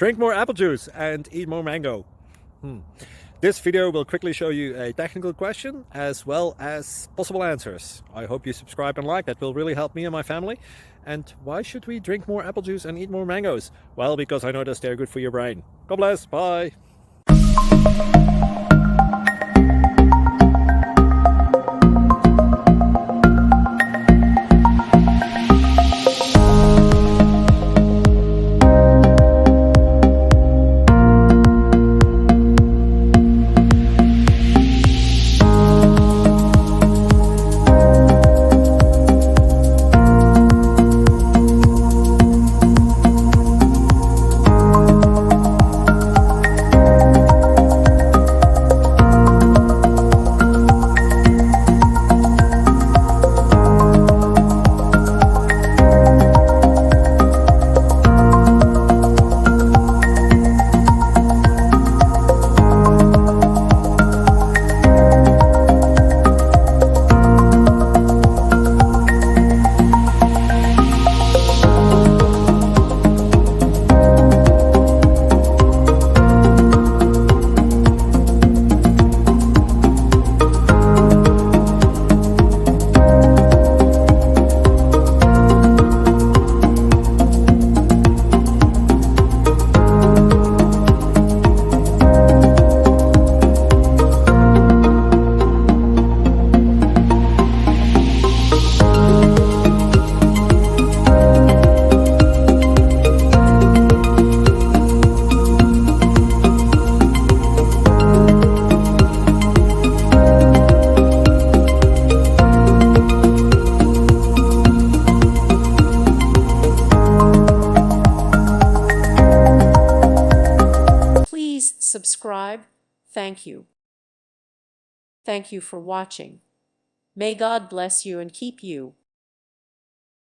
Drink more apple juice and eat more mango. This video will quickly show you a technical question as well as possible answers. I hope you subscribe and like. That will really help me and my family. And why should we drink more apple juice and eat more mangoes? Well, because I noticed they're good for your brain. God bless. Bye. Subscribe. Thank you. Thank you for watching. May God bless you and keep you.